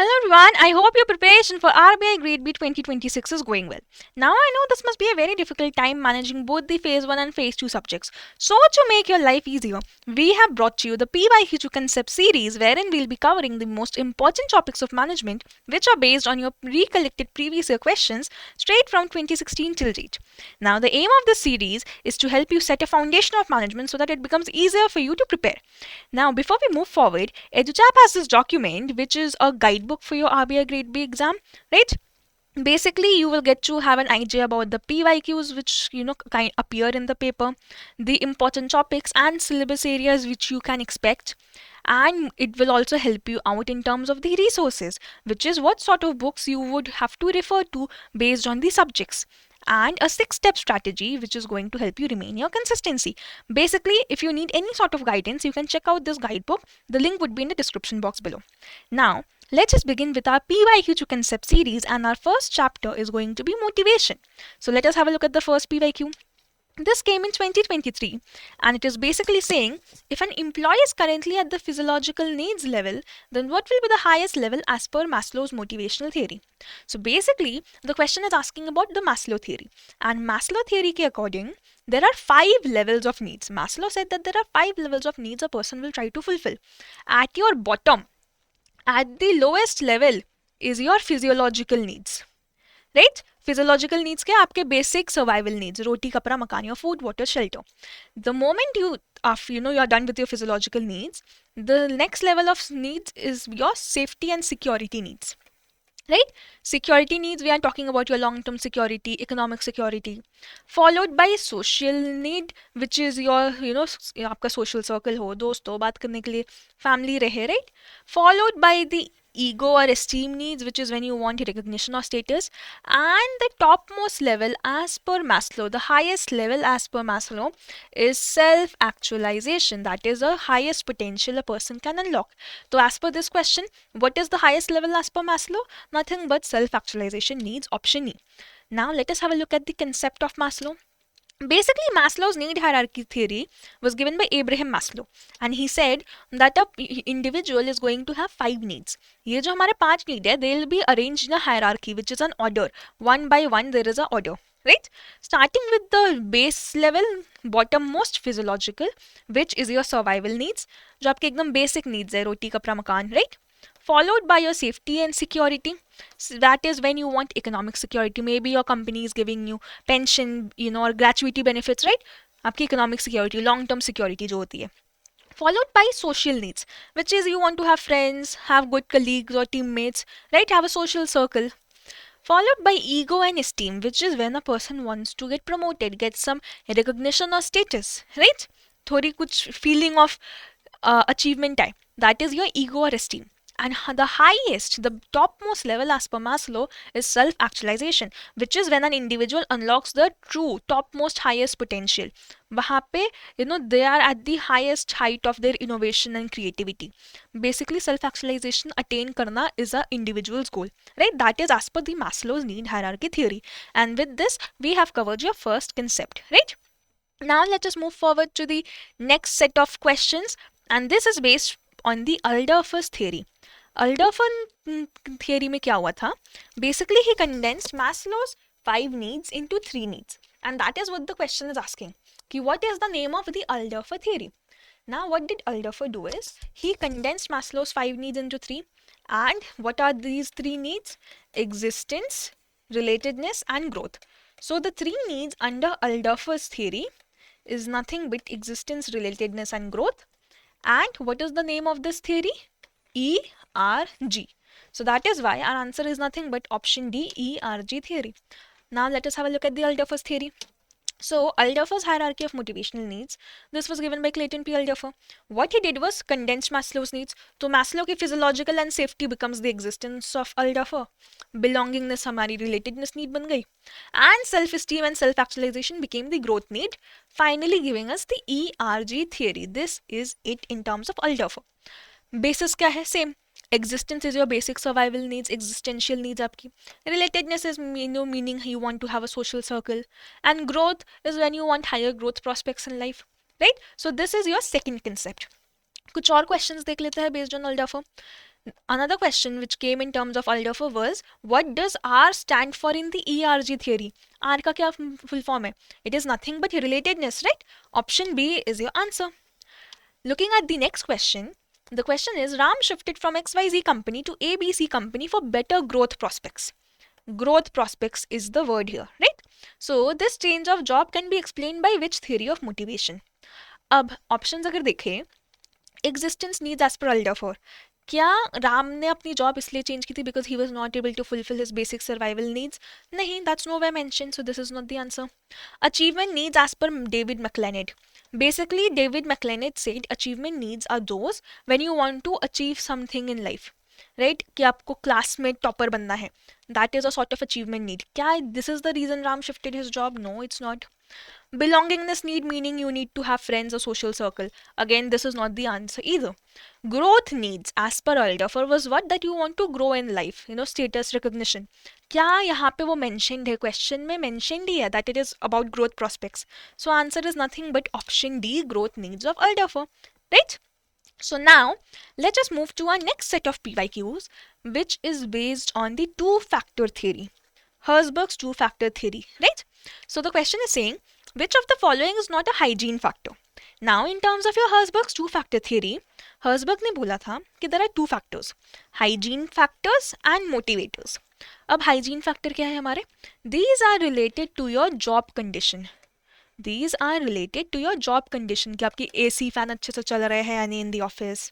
Hello everyone, I hope your preparation for RBI Grade B 2026 is going well. Now I know this must be a very difficult time managing both the Phase 1 and Phase 2 subjects. So to make your life easier, we have brought you the PYQ Concept series wherein we'll be covering the most important topics of management which are based on your recollected previous year questions straight from 2016 till date. Now the aim of this series is to help you set a foundation of management so that it becomes easier for you to prepare. Now, before we move forward, EduTap has this document which is a guidebook for your RBI Grade B exam, right? Basically, you will get to have an idea about the PYQs which kind appear in the paper, the important topics and syllabus areas which you can expect, and it will also help you out in terms of the resources, which is what sort of books you would have to refer to based on the subjects, and a 6-step strategy which is going to help you remain your consistency. Basically, if you need any sort of guidance, you can check out this guidebook. The link would be in the description box below. Now, let's just begin with our PYQ to Concept series, and our first chapter is going to be motivation. So let us have a look at the first PYQ. This came in 2023, and it is basically saying if an employee is currently at the physiological needs level, then what will be the highest level as per Maslow's motivational theory? So basically, the question is asking about the Maslow theory. And Maslow theory ke according, there are 5 levels of needs. Maslow said that there are 5 levels of needs a person will try to fulfill. At your bottom, at the lowest level, is your physiological needs. Right? Physiological needs के आपके basic survival needs, रोटी कपड़ा मकान, your food, water, shelter. The moment you are done with your physiological needs, the next level of needs is your safety and security needs. Right? Security needs, we are talking about your long-term security, economic security, followed by social need, which is your आपका social circle हो, दोस्त हो, बात करने के लिए family रहे, right? Followed by the ego or esteem needs, which is when you want recognition or status, and the topmost level as per Maslow, the highest level as per Maslow, is self-actualization. That is the highest potential a person can unlock. So as per this question, what is the highest level as per Maslow? Nothing but self-actualization needs, option E. Now let us have a look at the concept of Maslow. Basically, Maslow's need hierarchy theory was given by Abraham Maslow, and he said that a individual is going to have 5 needs. ये जो हमारे 5 need है, they will be arranged in a hierarchy, which is an order. One by one, there is a order, right? Starting with the base level, bottom-most physiological, which is your survival needs, जो आपके एकदम basic needs है, रोटी कपड़ा मकान, right? Followed by your safety and security. So that is when you want economic security. Maybe your company is giving you pension, or gratuity benefits, right? आपकी economic security, long-term security जो होती है. Followed by social needs, which is you want to have friends, have good colleagues or teammates, right? Have a social circle. Followed by ego and esteem, which is when a person wants to get promoted, get some recognition or status, right? थोड़ी कुछ feeling of achievement है. That is your ego or esteem. And the highest, the topmost level as per Maslow is self-actualization, which is when an individual unlocks the true topmost highest potential. वहाँ पे they are at the highest height of their innovation and creativity. Basically, self-actualization attain करना is a individual's goal, right? That is as per the Maslow's need hierarchy theory. And with this, we have covered your first concept, right? Now let us move forward to the next set of questions, and this is based on the Alderfer's theory. Alderfer theory में क्या हुआ था? Basically, he condensed Maslow's 5 needs into 3 needs, and that is what the question is asking. What is the name of the Alderfer theory? Now, what did Alderfer do is he condensed Maslow's 5 needs into 3, and what are these 3 needs? Existence, relatedness, and growth. So the 3 needs under Alderfer's theory is nothing but existence, relatedness, and growth. And what is the name of this theory? ERG. So that is why our answer is nothing but option D, ERG theory. Now let us have a look at the Alderfer's theory. So Alderfer's hierarchy of motivational needs, this was given by Clayton P. Alderfer. What he did was condensed Maslow's needs. So Maslow की physiological and safety becomes the existence of Alderfer. Belongingness हमारी relatedness need बन गई. And self-esteem and self-actualization became the growth need, finally giving us the ERG theory. This is it in terms of Alderfer. Basis क्या है? Same. Existence is your basic survival needs, existential needs आपकी. Relatedness is meaning you want to have a social circle, and growth is when you want higher growth prospects in life, right? So this is your second concept. कुछ और questions देख लेते हैं based on Alderfer. Another question which came in terms of Alderfer was, what does R stand for in the ERG theory? R का क्या full form है? It is nothing but relatedness, right? Option B is your answer. Looking at the next question, the question is, Ram shifted from XYZ company to ABC company for better growth prospects. Growth prospects is the word here, right? So this change of job can be explained by which theory of motivation? अब options अगर देखें, existence needs as per Alderfer. क्या राम ने अपनी job इसलिए change की थी because he was not able to fulfil his basic survival needs? नहीं, that's no way mention, so this is not the answer. Achievement needs as per David McLennan. Basically, David McLennan said achievement needs are those when you want to achieve something in life. Right कि आपको class में topper बनना है. That is a sort of achievement need. क्या this is the reason Ram shifted his job? No, it's not. Belongingness need, meaning you need to have friends or social circle. Again, this is not the answer either. Growth needs as per Alderfer was what? That you want to grow in life, status recognition. क्या यहाँ पे वो mentioned है? Question में mentioned ही है that it is about growth prospects. So answer is nothing but option D, growth needs of Alderfer, right? So now let us move to our next set of PYQs, which is based on the two-factor theory. Herzberg's two-factor theory, right? So the question is saying, which of the following is not a hygiene factor? Now in terms of your Herzberg's two-factor theory, Herzberg ने बोला था कि there are two factors, hygiene factors and motivators. अब hygiene factor क्या है हमारे? These are related to your job condition. These are related to your job condition कि आपकी AC फैन अच्छे से चल रहे हैं या नहीं in the office.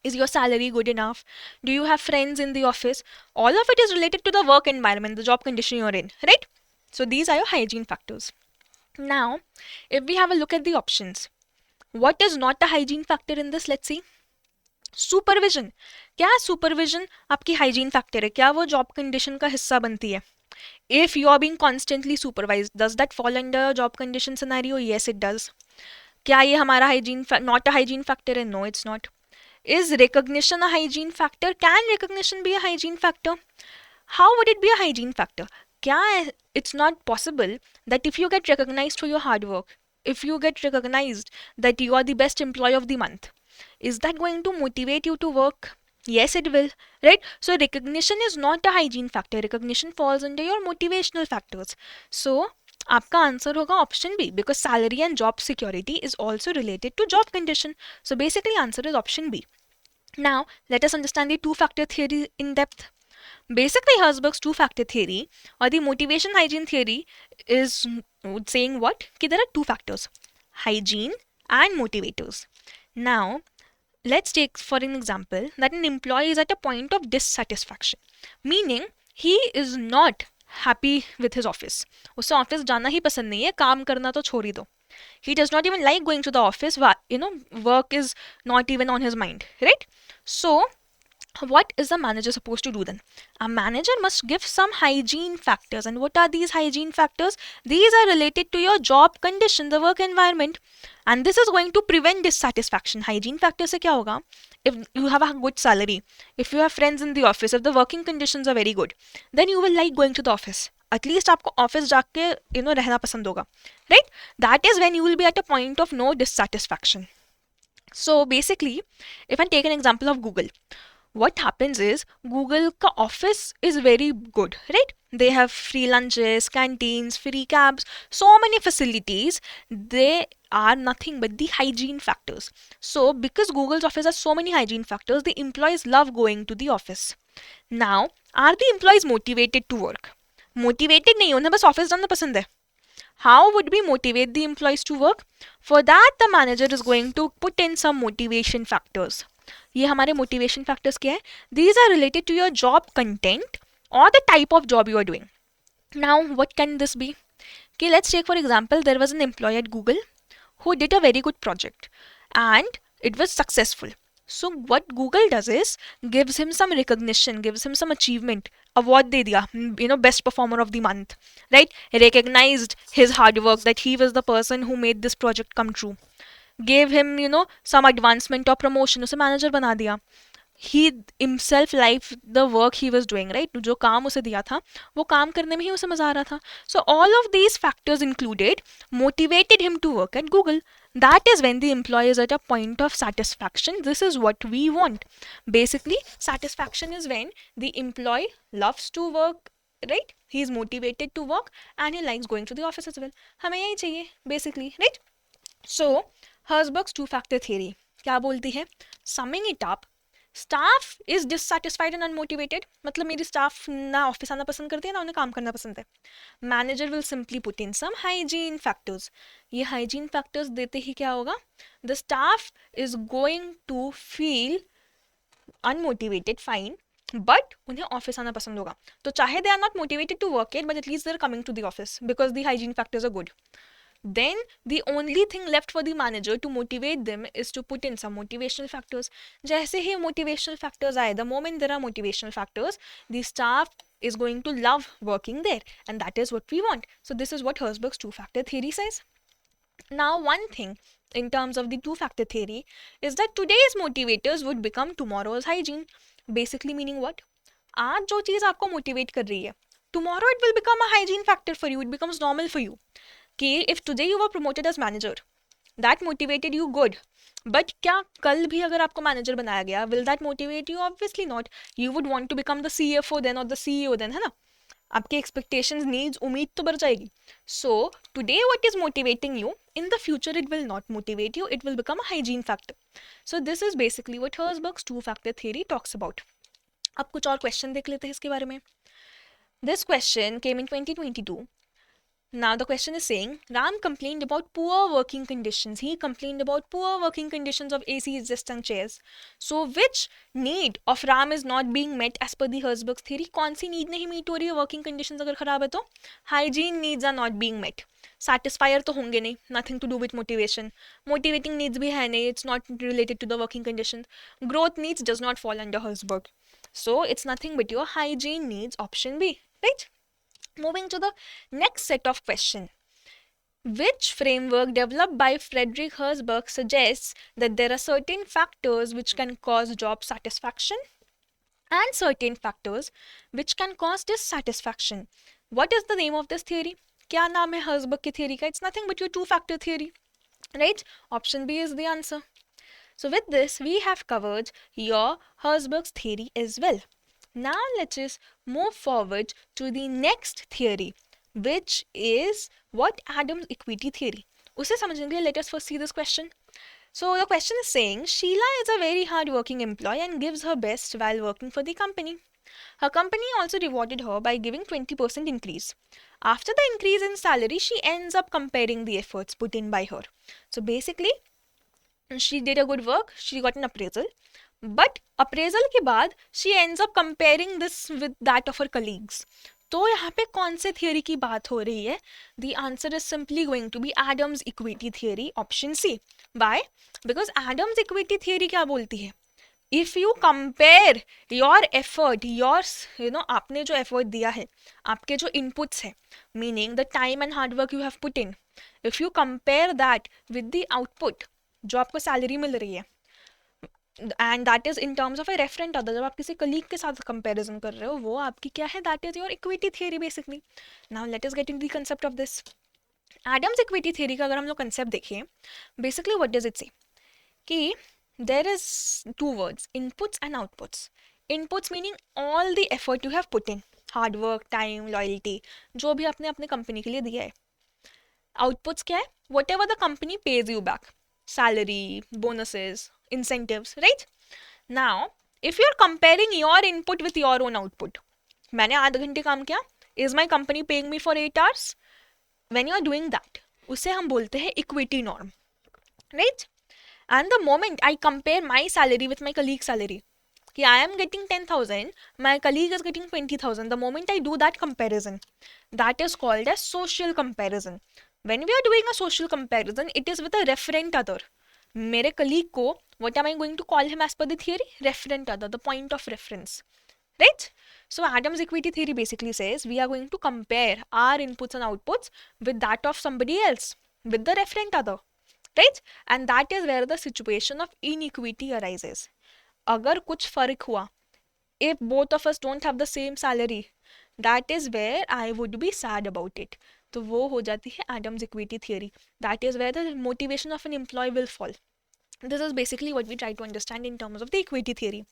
Is your salary good enough? Do you have friends in the office? All of it is related to the work environment, the job condition you're in, right? So these are your hygiene factors. Now, if we have a look at the options, what is not a hygiene factor in this? Let's see. Supervision. क्या supervision आपकी hygiene factor है? क्या वो job condition का हिस्सा बनती है? If you are being constantly supervised, does that fall under job condition scenario? Yes, it does. क्या ये हमारा hygiene not a hygiene factor है? No, it's not. Is recognition a hygiene factor? Can recognition be a hygiene factor? How would it be a hygiene factor? क्या it's not possible that if you get recognized for your hard work, if you get recognized that you are the best employee of the month, is that going to motivate you to work? Yes, it will, right? So recognition is not a hygiene factor. Recognition falls under your motivational factors. So आपका answer होगा option B, because salary and job security is also related to job condition. So basically answer is option B. Now, let us understand the two-factor theory in depth. Basically, Herzberg's two-factor theory or the motivation hygiene theory is saying what? That there are two factors, hygiene and motivators. Now, let's take for an example that an employee is at a point of dissatisfaction, meaning he is not happy with his office. उसे office जाना ही पसंद नहीं है, काम करना तो छोड़ ही दो. He does not even like going to the office. Work is not even on his mind, right? So what is the manager supposed to do then? A manager must give some hygiene factors. And what are these hygiene factors? These are related to your job condition, the work environment. And this is going to prevent dissatisfaction. Hygiene factors से क्या होगा? If you have a good salary, if you have friends in the office, if the working conditions are very good, then you will like going to the office. At least आपको office जाके रहना पसंद होगा, right? That is when you will be at a point of no dissatisfaction. So basically if I take an example of Google, what happens is Google ka office is very good, right? They have free lunches, canteens, free cabs, so many facilities. They are nothing but the hygiene factors. So because Google's office has so many hygiene factors, the employees love going to the office. Now, are the employees motivated to work? Motivated नहीं, उन्हें बस office जाना पसंद है. How would we motivate the employees to work? For that, the manager is going to put in some motivation factors. ये हमारे motivation factors क्या है? These are related to your job content or the type of job you are doing. Now, what can this be? Okay, let's take for example, there was an employee at Google who did a very good project and it was successful. So what Google does is gives him some recognition, gives him some achievement, award दे दिया, best performer of the month, right? Recognized his hard work, that he was the person who made this project come true. Gave him, some advancement or promotion, उसे manager बना दिया. he himself liked the work he was doing, right? जो काम उसे दिया था वो काम करने में ही उसे मजा आ रहा था. So all of these factors included motivated him to work at Google. That is when the employee is at a point of satisfaction. This is what we want. Basically, satisfaction is when the employee loves to work, right? He is motivated to work and he likes going to the office as well. हमें यही चाहिए basically, right? So Herzberg's two-factor theory क्या बोलती है? Summing it up, staff is dissatisfied and unmotivated, मतलब मेरी staff ना office आना पसंद करती है ना उन्हें काम करना पसंद है. Manager will simply put in some hygiene factors. ये हाइजीन फैक्टर्स देते ही क्या होगा? The staff is going to feel unmotivated, fine, but उन्हें ऑफिस आना पसंद होगा. तो चाहे they are not motivated to work it, but at least they are coming to the office because the hygiene factors are good. Then the only thing left for the manager to motivate them is to put in some motivational factors. जैसे ही motivational factors आए, the moment there are motivational factors, the staff is going to love working there, and that is what we want. So this is what Herzberg's two-factor theory says. Now, one thing in terms of the two-factor theory is that today's motivators would become tomorrow's hygiene. Basically meaning what? आज जो चीज़ आपको motivate कर रही है, tomorrow it will become a hygiene factor for you. It becomes normal for you. कि if today you were promoted as manager, that motivated you, good. But क्या कल भी अगर आपको मैनेजर बनाया गया, will that motivate you? Obviously not. You would want to become the CFO then or the CEO then, है ना? आपके expectations, needs, उम्मीद तो बढ़ जाएगी. So today what is motivating you, in the future it will not motivate you. It will become a hygiene factor. So this is basically what Herzberg's two-factor theory talks about. अब कुछ और question देख लेते हैं इसके बारे में. This question came in 2022. Now the question is saying Ram complained about poor working conditions. He complained about poor working conditions of ACs, desks and chairs. So which need of Ram is not being met as per the Herzberg's theory? कौन सी need नहीं meet हो रही है working conditions अगर खराब है तो? Hygiene needs are not being met. Satisfier तो होंगे नहीं. Nothing to do with motivation. Motivating needs भी है नहीं. It's not related to the working conditions. Growth needs does not fall under Herzberg. So it's nothing but your hygiene needs, option B, right? Moving to the next set of questions. Which framework developed by Frederick Herzberg suggests that there are certain factors which can cause job satisfaction and certain factors which can cause dissatisfaction? What is the name of this theory? क्या नाम है Herzberg की theory का? It's nothing but your two-factor theory, right? Option B is the answer. So with this, we have covered your Herzberg's theory as well. Now let's just move forward to the next theory, which is what Adams equity theory. उसे समझने के लिए let us first see this question. So the question is saying Sheila is a very hard-working employee and gives her best while working for the company. Her company also rewarded her by giving 20% increase. After the increase in salary, she ends up comparing the efforts put in by her. So basically, she did a good work, she got an appraisal. But appraisal के बाद she ends up comparing this with that of her colleagues. तो यहाँ पे कौन से theory की बात हो रही है? The answer is simply going to be Adams equity theory, option C. By because Adams equity theory क्या बोलती है? If you compare your effort, your आपने जो एफर्ट दिया है, आपके जो इनपुट्स है, meaning the time and hard work you have put in, if you compare that with the output जो आपको सैलरी मिल रही है, and that is in terms of a referent other, जब आप किसी कलीग के साथ कंपेरिजन कर रहे हो, वो आपकी क्या है? That is your equity theory basically. Now let us get in the concept of this. Adams equity theory का अगर हम लोग कंसेप्ट देखें, basically what does it say कि there is two words, inputs and outputs. Inputs meaning all the effort you have put in, hard work, time, loyalty, जो भी आपने अपने कंपनी के लिए दिया है. आउटपुट्स क्या है? What ever the company page you back, salary, bonuses, incentives, right? Now, if you're comparing your input with your own output, मैंने आधे घंटे काम किया, is my company paying me for 8 hours? When you're doing that, उसे हम बोलते हैं equity norm, right? And the moment I compare my salary with my colleague's salary, कि I am getting 10,000, my colleague is getting 20,000, the moment I do that comparison, that is called as social comparison. When we are doing a social comparison, it is with a referent other. मेरे colleague को, what am I going to call him as per the theory? Referent other, the point of reference, right? So Adams equity theory basically says we are going to compare our inputs and outputs with that of somebody else, with the referent other, right? And that is where the situation of inequity arises. अगर कुछ फर्क हुआ, if both of us don't have the same salary, that is where I would be sad about it. तो वो हो जाती है Adam's equity theory. That is where the motivation of an employee will fall. This is basically what we try to understand in terms of the equity theory.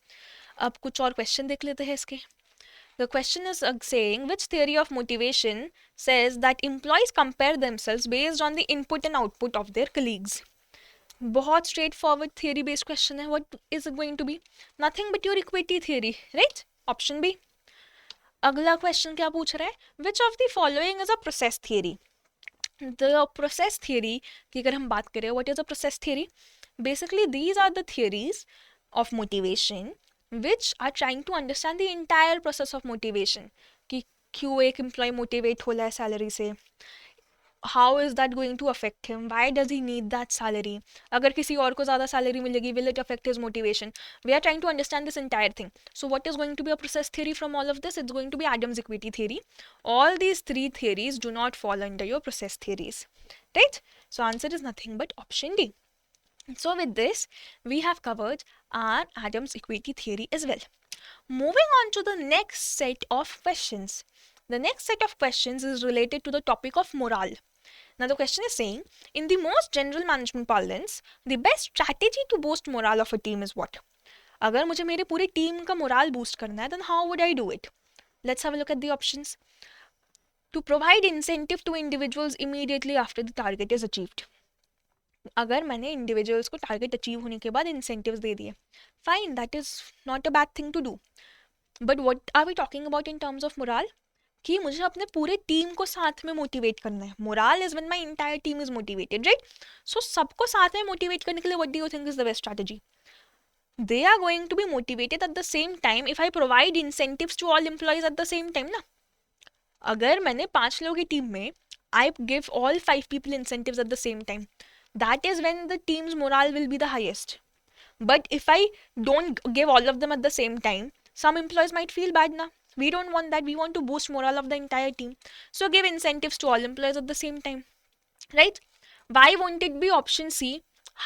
अब कुछ और question देख लेते हैं इसके. The question is saying which theory of motivation says that employees compare themselves based on the input and output of their colleagues. बहुत straightforward theory based question है. What is it going to be? Nothing but your equity theory, right? Option B. अगला question क्या पूछ रहा है? Which of the following is a process theory? The process theory की अगर हम बात करें, what is a process theory? Basically these are the theories of motivation which are trying to understand the entire process of motivation. कि क्यों एक employ motivate हो रहा है सैलरी से, how is that going to affect him, why does he need that salary, अगर किसी और को ज़्यादा सैलरी मिलेगी, will it affect his motivation? We are trying to understand this entire thing. So what is going to be a process theory from all of this? It's going to be Adam's equity theory. All these three theories do not fall under your process theories, right? So answer is nothing but option D. So with this, we have covered our Adam's equity theory as well. Moving on to the next set of questions. The next set of questions is related to the topic of morale. Now the question is saying, in the most general management parlance, the best strategy to boost morale of a team is what? अगर मुझे मेरे पूरे team का morale boost करना है, then how would I do it? Let's have a look at the options. To provide incentive to individuals immediately after the target is achieved. अगर मैंने individuals को टारगेट अचीव होने के बाद इंसेंटिव्स दे दिए, fine, that is not a bad thing to do. But what are we talking about in terms of morale? कि मुझे अपने पूरे टीम को साथ में मोटिवेट करना है. Morale is when my entire team is motivated, right? So सबको साथ में मोटिवेट करने के लिए what do you think is the best strategy? They are going to be motivated at the same time if I provide incentives to all employees at the same time ना. अगर मैंने 5 लोगों की टीम में I give all 5 people incentives at the same time, that is when the team's morale will be the highest. But if I don't give all of them at the same time, some employees might feel bad na. We don't want that. We want to boost morale of the entire team. So give incentives to all employees at the same time, right? Why won't it be option C,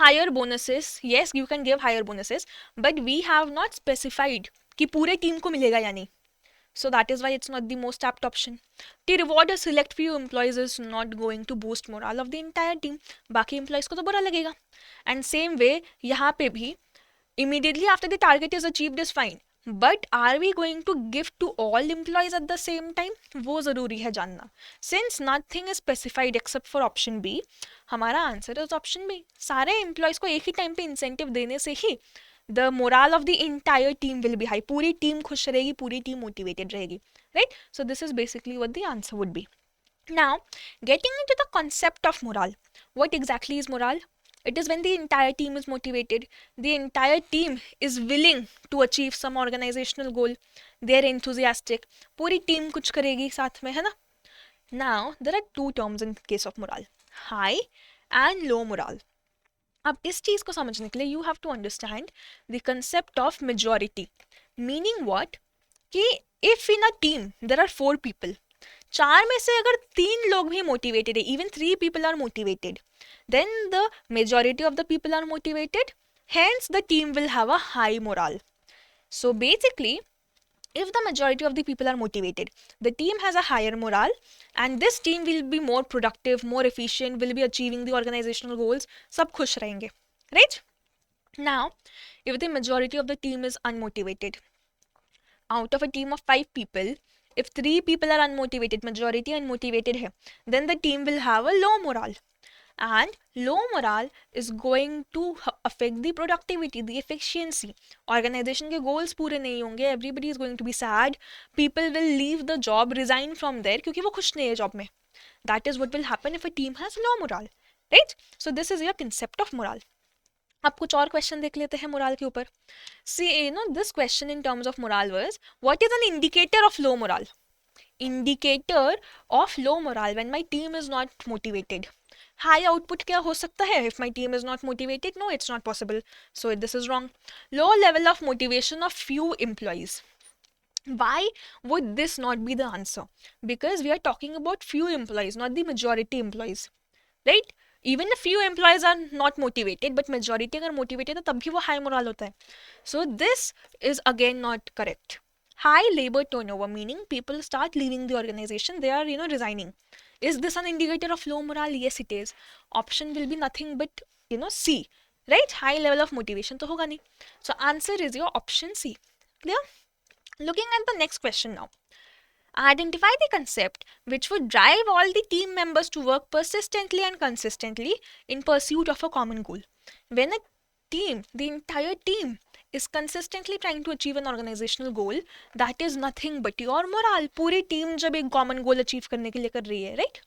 higher bonuses? Yes, you can give higher bonuses, but we have not specified कि पूरे team को मिलेगा या नहीं. So that is why it's not the most apt option. To reward a select few employees is not going to boost morale of the entire team. बाकी employees को तो बुरा लगेगा. And same way यहाँ पे भी immediately after the target is achieved is fine. But are we going to give to all employees at the same time? वो ज़रूरी है जानना. Since nothing is specified except for option B, हमारा answer is option B. सारे employees को एक ही time पे incentive देने से ही the morale of the entire team will be high. पूरी टीम खुश रहेगी, पूरी टीम motivated रहेगी, right? So this is basically what the answer would be. Now, getting into the concept of morale. What exactly is morale? It is when the entire team is motivated, the entire team is willing to achieve some organizational goal, they are enthusiastic, पूरी team कुछ करेगी साथ में, है ना? Now, there are two terms in case of morale, high and low morale. अब इस चीज़ को समझने के लिए you have to understand the concept of majority. Meaning what? कि if in a team there are 4 people, 4 में से अगर 3 लोग भी मोटिवेटेड है, even 3 people are motivated, then the majority of the people are motivated, hence the team will have a high morale. So basically if the majority of the people are motivated, the team has a higher morale and this team will be more productive, more efficient, will be achieving the organizational goals. सब खुश रहेंगे, right? Now, if the majority of the team is unmotivated, out of a team of 5 people, if 3 people are unmotivated, majority unmotivated है, then the team will have a low morale. And low morale is going to affect the productivity, the efficiency. Organization के goals पूरे नहीं होंगे, everybody is going to be sad, people will leave the job, resign from there क्योंकि वो खुश नहीं है job में. That is what will happen if a team has low morale, right? So this is your concept of morale. अब कुछ और question देख लेते हैं मोरल के ऊपर. See, you know, this question in terms of morale was, what is an indicator of low morale? Indicator of low morale when my team is not motivated. High output क्या हो सकता है if my team is not motivated? No, it's not possible. So this is wrong. Low level of motivation of few employees. Why would this not be the answer? Because we are talking about few employees, not the majority employees, right? Even few employees are not motivated, but majority अगर motivated है तब भी वो high morale होता है. So this is again not correct. High labor turnover, meaning people start leaving the organization, they are resigning. Is this an indicator of low morale? Yes, it is. Option will be nothing but C, right? High level of motivation तो होगा नहीं. So answer is your option C. Clear? Looking at the next question now. Identify the concept which would drive all the team members to work persistently and consistently in pursuit of a common goal. When a team, the entire team, is consistently trying to achieve an organizational goal, that is nothing but your morale. पूरी team जब एक common goal achieve करने के लिए कर रही है, right?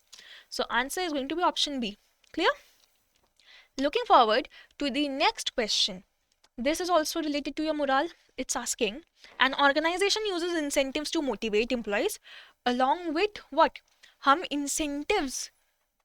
So answer is going to be option B. Clear? Looking forward to the next question. This is also related to your morale. It's asking, an organization uses incentives to motivate employees along with what? हम incentives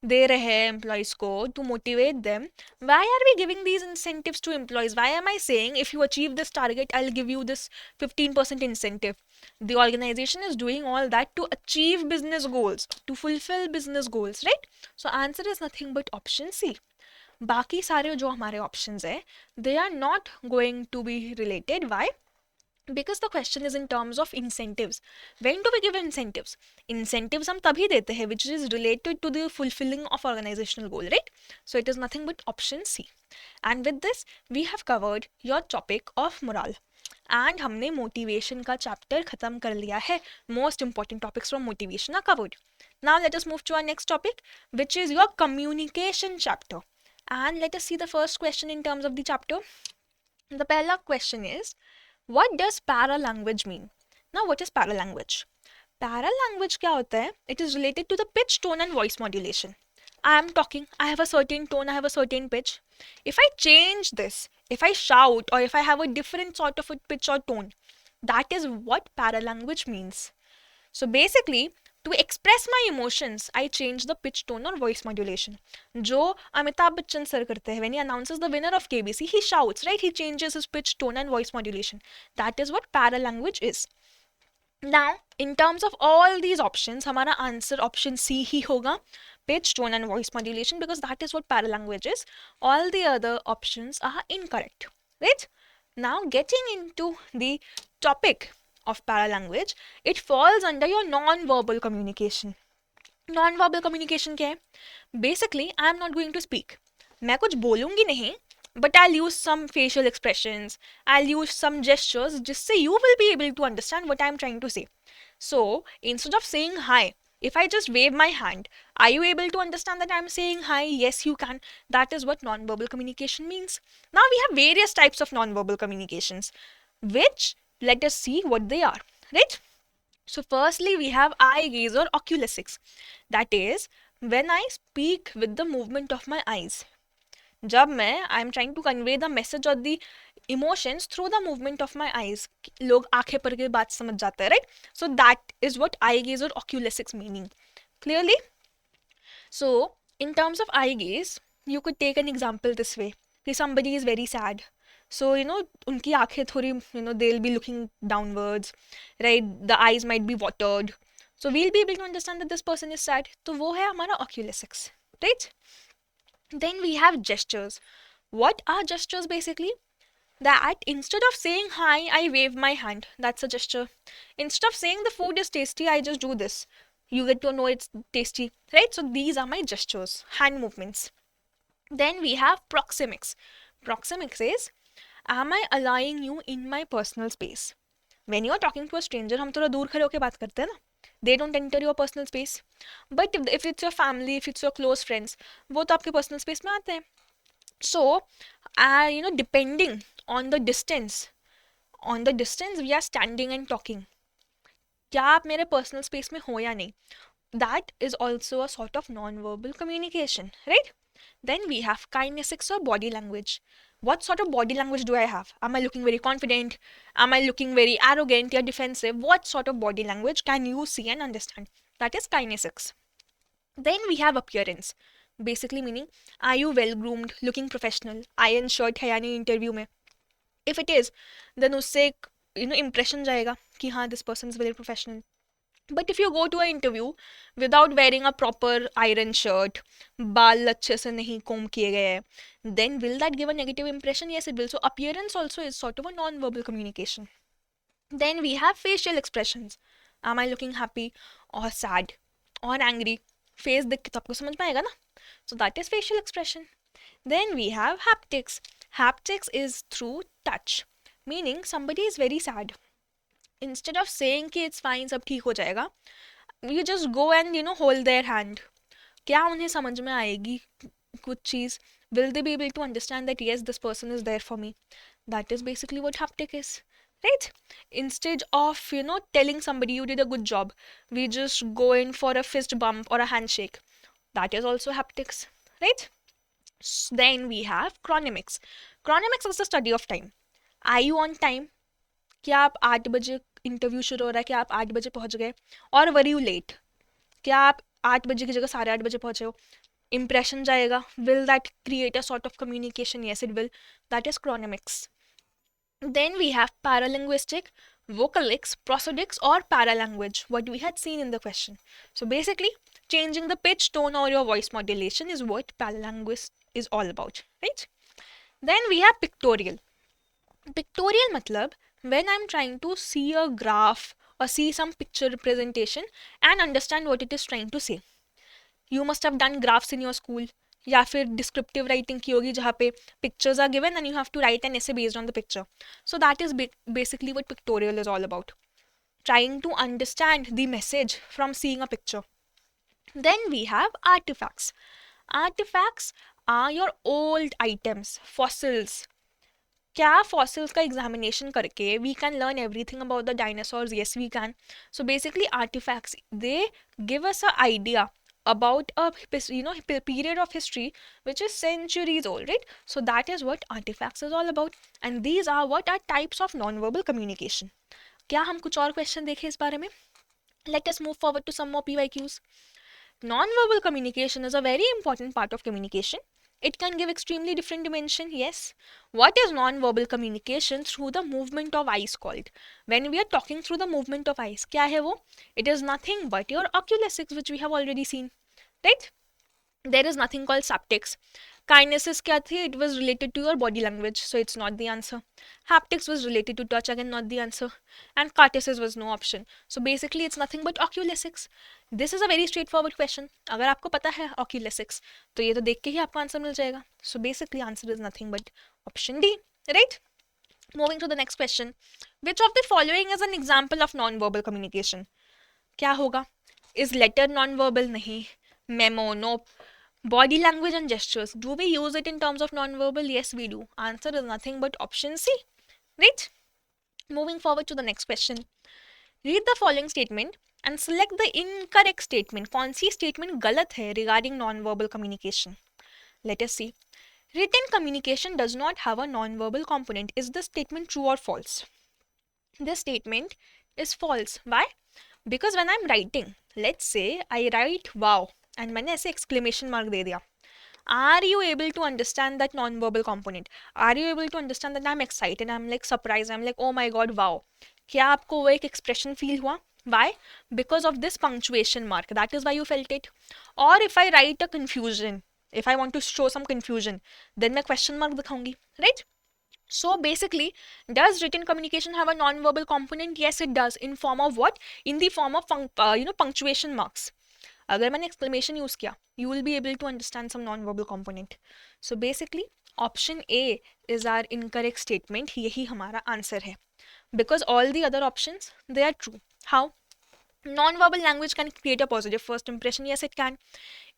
दे रहे हैं employees को to motivate them. Why are we giving these incentives to employees? Why am I saying if you achieve this target, I'll give you this 15% incentive? The organization is doing all that to achieve business goals, to fulfill business goals, right? So answer is nothing but option C. बाकी सारे जो हमारे options है they are not going to be related. Why? Because the question is in terms of incentives. When do we give incentives? Incentives हम तभी देते हैं which is related to the fulfilling of organizational goal, right? So it is nothing but option C. And with this we have covered your topic of morale. And हमने motivation का chapter खत्म कर लिया है. Most important topics from motivation are covered. Now let us move to our next topic, which is your communication chapter. And let us see the first question in terms of the chapter. The pehla question is, what does paralanguage mean? Now, what is paralanguage? Paralanguage क्या होता है? It is related to the pitch, tone and voice modulation. I am talking, I have a certain tone, I have a certain pitch. If I change this, if I shout or if I have a different sort of a pitch or tone, that is what paralanguage means. So basically, to express my emotions, I change the pitch, tone or voice modulation. जो Amitabh Bachchan sir करते हैं, when he announces the winner of KBC, he shouts, right? He changes his pitch, tone and voice modulation. That is what paralanguage is. Now, in terms of all these options, हमारा answer option C ही होगा, pitch, tone and voice modulation, because that is what paralanguage is. All the other options are incorrect, right? Now, getting into the topic of paralanguage, it falls under your non-verbal communication. Non-verbal communication क्या है? Basically, I am not going to speak. मैं कुछ बोलूँगी नहीं, but I'll use some facial expressions, I'll use some gestures, जिससे you will be able to understand what I'm trying to say. So, instead of saying hi, if I just wave my hand, are you able to understand that I'm saying hi? Yes, you can. That is what non-verbal communication means. Now, we have various types of non-verbal communications, which let us see what they are, right? So firstly, we have eye gaze or oculesics. That is, when I speak with the movement of my eyes. जब मैं I am trying to convey the message और the emotions through the movement of my eyes, लोग आंखें पर के बात समझ जाते हैं, right? So that is what eye gaze और oculesics meaning clearly. So in terms of eye gaze you could take an example this way कि somebody is very sad. So, उनकी आंखें थोड़ी, they'll be looking downwards, right? The eyes might be watered. So, we'll be able to understand that this person is sad. तो वो है हमारा oculesics, right? Then we have gestures. What are gestures basically? That instead of saying hi, I wave my hand. That's a gesture. Instead of saying the food is tasty, I just do this. You get to know it's tasty, right? So, these are my gestures, hand movements. Then we have proxemics. Proxemics is, am I allowing you in my personal space? When you are talking to a stranger, हम थोड़ा दूर खड़े होकर बात करते हैं ना. They don't enter your personal space. But if it's your family, if it's your close friends, वो तो आपके personal space में आते हैं. So, depending on the distance we are standing and talking. क्या आप मेरे personal space में हो या नहीं? That is also a sort of non-verbal communication, right? Then we have kinesics or body language. What sort of body language do I have? Am I looking very confident? Am I looking very arrogant or defensive? What sort of body language can you see and understand? That is kinesics. Then we have appearance. Basically meaning, are you well groomed, looking professional? Iron shirt है या नहीं interview में? If it is, then उससे impression जाएगा कि हाँ, this person is very professional. But if you go to an interview without wearing a proper iron shirt, बाल अच्छे से नहीं comb किए गए हैं, then will that give a negative impression? Yes, it will. So appearance also is sort of a non-verbal communication. Then we have facial expressions. Am I looking happy or sad or angry? Face देख के तो आपको समझ में आएगा ना. So that is facial expression. Then we have haptics. Haptics is through touch, meaning somebody is very sad. Instead of saying कि it's fine, सब ठीक हो जाएगा, you just go and hold their hand. क्या उन्हें समझ में आएगी कुछ चीज़? Will they be able to understand that yes, this person is there for me? That is basically what haptic is, right? Instead of telling somebody you did a good job, we just go in for a fist bump or a handshake. That is also haptics, right? Then we have chronemics. Chronemics is the study of time. Are you on time? क्या आप 8 बजे interview शुरू हो रहा है, क्या आप 8 बजे पहुंच गए? और वर यू लेट? क्या आप 8 बजे की जगह 8:30 पहुंचे हो? Impression जाएगा. Will that create a sort of communication? Yes, it will. That is chronemics. Then we have paralinguistic, vocalics, prosodics, or paralanguage, what we had seen in the question. So basically, changing the pitch, tone, or your voice modulation is what paralinguist is all about, right? Then we have pictorial. Pictorial matlab, when I'm trying to see a graph or see some picture representation and understand what it is trying to say. You must have done graphs in your school, या फिर descriptive writing की होगी जहाँ पे pictures are given and you have to write an essay based on the picture. So that is basically what pictorial is all about, trying to understand the message from seeing a picture. Then we have artifacts. Artifacts are your old items, fossils. क्या fossils का examination करके we can learn everything about the dinosaurs? Yes, we can. So basically artifacts, they give us an idea about a period of history which is centuries old, right? So that is what artifacts is all about, and these are what are types of non-verbal communication. क्या हम कुछ और question देखें इस बारे में? Let us move forward to some more PYQs. Non-verbal communication is a very important part of communication. It can give extremely different dimension, yes. What is non-verbal communication? Through the movement of eyes called. When we are talking through the movement of eyes, क्या है वो? It is nothing but your oculesics, which we have already seen, right? There is nothing called subtext. Kinesis क्या थी? It was related to your body language, so it's not the answer. Haptics was related to touch, again not the answer. And cartesis was no option. So basically it's nothing but oculesics. This is a very straightforward question. अगर आपको पता है oculesics, तो ये तो देख के ही आपको आंसर मिल जाएगा. So basically answer is nothing but option D, right? Moving to the next question. Which of the following is an example of non-verbal communication? क्या होगा? Is letter non-verbal? नहीं. Memo? Nope. Body language and gestures, do we use it in terms of non-verbal? Yes, we do. Answer is nothing but option C, right? Moving forward to the next question. Read the following statement and select the incorrect statement. कौन सी statement गलत है regarding non-verbal communication? Let us see. Written communication does not have a non-verbal component. Is this statement true or false? This statement is false. Why? Because when I'm writing, let's say I write wow and मैंने ऐसे exclamation mark दे दिया. Are you able to understand that non-verbal component? Are you able to understand that I'm excited, I'm like surprised, I'm like oh my god wow? क्या आपको वो एक expression feel हुआ? Why? Because of this punctuation mark. That is why you felt it. Or if I write a confusion, if I want to show some confusion, then मैं question mark दिखाऊंगी, right? So basically, does written communication have a non-verbal component? Yes, it does. In form of what? In the form of punctuation marks. अगर मैंने exclamation use किया, you will be able to understand some non-verbal component. So basically, option A is our incorrect statement. यही हमारा answer है. Because all the other options, they are true. How? Non-verbal language can create a positive first impression. Yes, it can.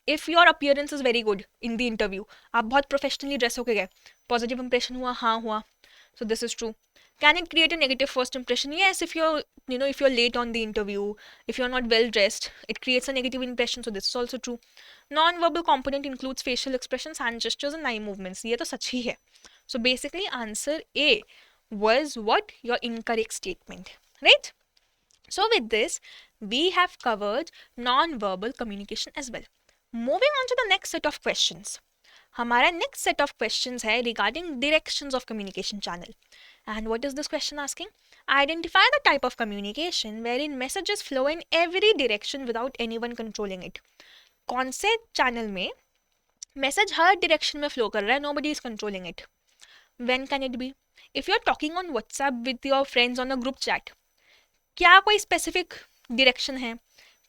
If your appearance is very good in the interview, आप बहुत professionally dress होके गए, positive impression हुआ, हाँ हुआ. So this is true. Can it create a negative first impression? Yes, if you're late on the interview, if you're not well dressed, it creates a negative impression. So this is also true. Non-verbal component includes facial expressions, hand gestures, and eye movements. ये तो सच ही है. So basically, answer A was what? Your incorrect statement, right? So with this, we have covered non-verbal communication as well. Moving on to the next set of questions. हमारा next set of questions है regarding directions of communication channel. And what is this question asking? Identify the type of communication wherein messages flow in every direction without anyone controlling it. कौन से channel में message हर direction में flow कर रहा है, nobody is controlling it. When can it be? If you're talking on WhatsApp with your friends on a group chat, क्या कोई specific direction है?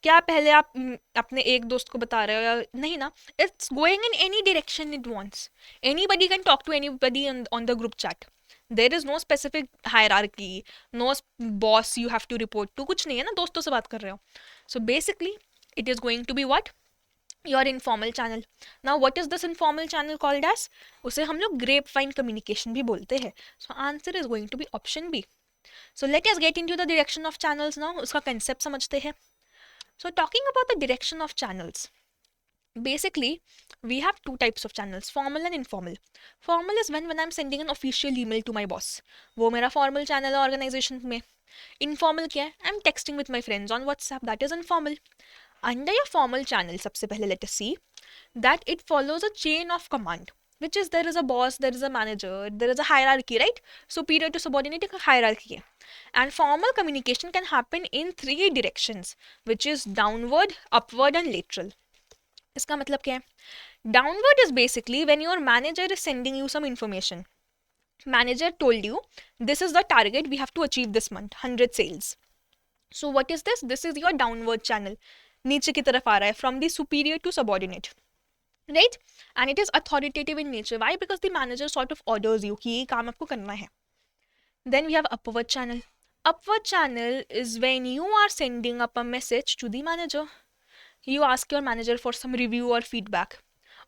क्या पहले आप अपने एक दोस्त को बता रहे हो या नहीं ना? It's going in any direction it wants. Anybody can talk to anybody on the group chat. There is no specific hierarchy, no boss you have to report to, कुछ नहीं है ना, दोस्तों से बात कर रहे हो. So basically it is going to be what? Your informal channel. Now what is this informal channel called as? उसे हम लोग ग्रेप फाइन कम्युनिकेशन भी बोलते हैं. So answer is going to be option B. So let us get into the direction of channels now. उसका concept समझते हैं. So talking about the direction of channels, basically we have two types of channels, formal and informal. Formal is when I'm sending an official email to my boss. वो मेरा formal channel है organization में. Informal क्या है? I'm texting with my friends on WhatsApp. That is informal. Under your formal channel, सबसे पहले let us see that it follows a chain of command, which is there is a boss, there is a manager, there is a hierarchy, right? Superior to subordinate एक hierarchy है. And formal communication can happen in three directions, which is downward, upward and lateral. इसका मतलब क्या है? Downward is basically when your manager is sending you some information. Manager told you, this is the target we have to achieve this month, 100 sales. So what is this? This is your downward channel. नीचे की तरफ आ रहा है, from the superior to subordinate. Right? And it is authoritative in nature. Why? Because the manager sort of orders you कि ये काम आपको करना है. Then we have upward channel. Upward channel is when you are sending up a message to the manager. You ask your manager for some review or feedback,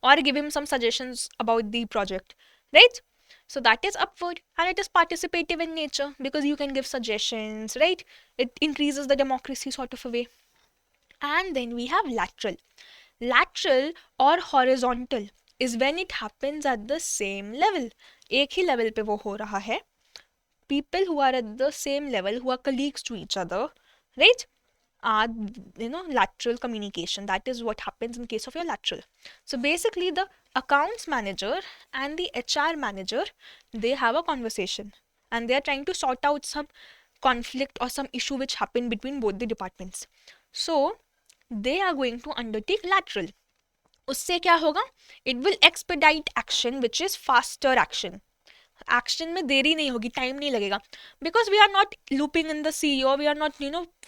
or give him some suggestions about the project, right? So that is upward, and it is participative in nature because you can give suggestions, right? It increases the democracy sort of a way. And then we have lateral. Lateral or horizontal is when it happens at the same level. एक ही level पे वो हो रहा है. People who are at the same level, who are colleagues to each other, right, are, lateral communication. That is what happens in case of your lateral. So basically the accounts manager and the HR manager, they have a conversation and they are trying to sort out some conflict or some issue which happened between both the departments. So they are going to undertake lateral. उससे क्या होगा? It will expedite action, which is faster action. Action में देरी नहीं होगी, time नहीं लगेगा, because we are not looping in the CEO, we are not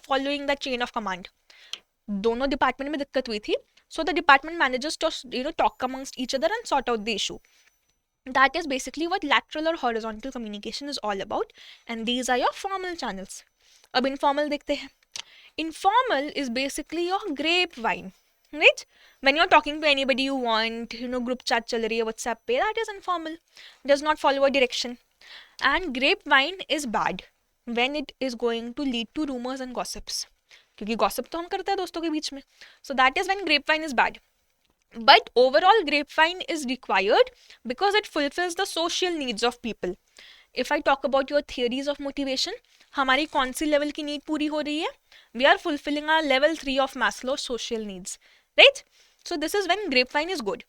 following the chain of command. दोनों डिपार्टमेंट में दिक्कत हुई थी, so the department managers talk amongst each other and sort out the issue. That is basically what lateral or horizontal communication is all about, and these are your formal channels. अब informal देखते हैं. Informal is basically your grapevine, right? When you're talking to anybody you want, group chat चल रही है WhatsApp पे, that is informal, does not follow a direction. And grapevine is bad when it is going to lead to rumors and gossips, क्योंकि gossip तो हम करते हैं दोस्तों के बीच में. So that is when grapevine is bad. But overall grapevine is required because it fulfills the social needs of people. If I talk about your theories of motivation, हमारी कौन सी लेवल की नीड पूरी हो रही है? We are fulfilling our level 3 of Maslow's social needs, right? So this is when grapevine is good.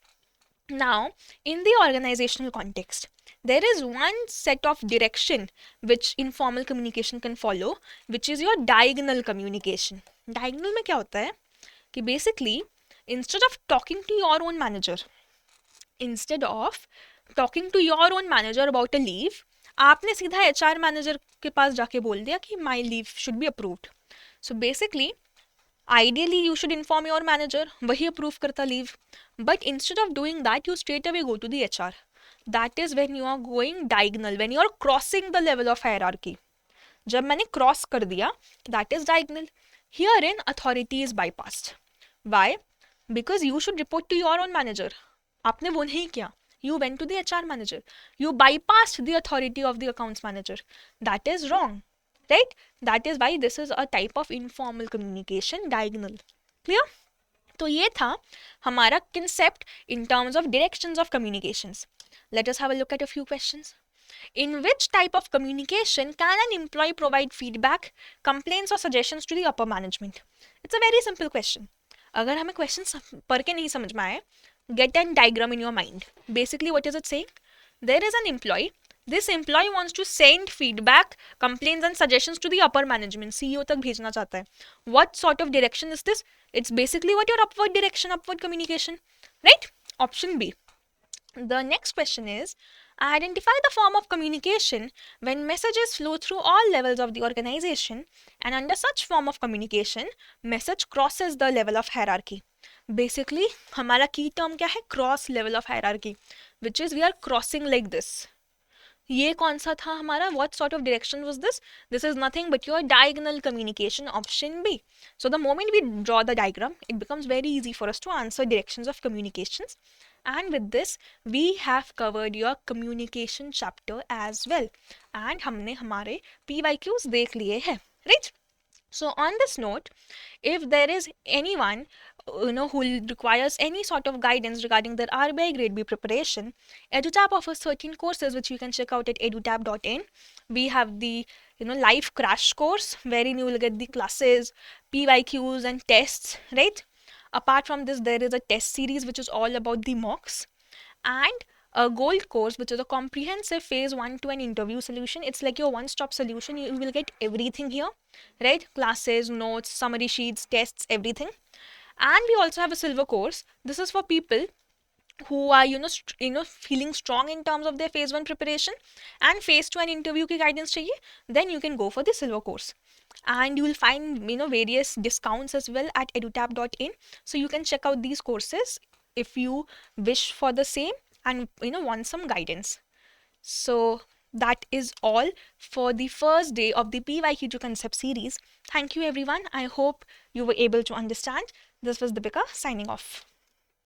Now, in the organizational context, there is one set of direction which informal communication can follow, which is your diagonal communication. Diagonal में क्या होता है? कि basically, instead of talking to your own manager about a leave, आपने सीधा HR manager के पास जाके बोल दिया कि my leave should be approved. So basically, ideally you should inform your manager, वही approve करता leave. But instead of doing that, you straight away go to the HR. That is when you are going diagonal, when you are crossing the level of hierarchy. जब मैंने cross कर दिया, that is diagonal. Herein, authority is bypassed. Why? Because you should report to your own manager. आपने वो नहीं किया. You went to the HR manager. You bypassed the authority of the accounts manager. That is wrong. Right? That is why this is a type of informal communication, diagonal. Clear? तो ये था हमारा concept in terms of directions of communications. Let us have a look at a few questions. In which type of communication can an employee provide feedback, complaints or suggestions to the upper management? It's a very simple question. अगर हमें question पढ़ के नहीं समझ में आए Get a diagram in your mind. Basically, what is it saying? There is an employee. This employee wants to send feedback, complaints, and suggestions to the upper management. CEO तक भेजना चाहता है. What sort of direction is this? It's basically what your upward direction, upward communication, right? Option B. The next question is, identify the form of communication when messages flow through all levels of the organization, and under such form of communication, message crosses the level of hierarchy. Basically, हमारा key term क्या है? Cross level of hierarchy, which is we are crossing like this. ये कौन सा था हमारा? What sort of direction was this? This is nothing but your diagonal communication, option B. So the moment we draw the diagram, it becomes very easy for us to answer directions of communications. And with this, we have covered your communication chapter as well. And हमने हमारे PYQs देख लिए हैं, right? So on this note, if there is anyone who requires any sort of guidance regarding their RBI Grade B preparation, EduTap offers 13 courses which you can check out at edutap.in. We have the live crash course wherein you will get the classes, PYQs and tests, right? Apart from this, there is a test series which is all about the mocks, and a gold course which is a comprehensive phase 1 to an interview solution. It's like your one-stop solution. You will get everything here, right? Classes, notes, summary sheets, tests, everything. And we also have a silver course. This is for people who are feeling strong in terms of their phase 1 preparation and phase 2 and interview ki guidance chahiye, then you can go for the silver course. And you will find various discounts as well at edutap.in, so you can check out these courses if you wish for the same and want some guidance. So that is all for the first day of the PYQ concept series. Thank you everyone. I hope you were able to understand. This was Deepika signing off.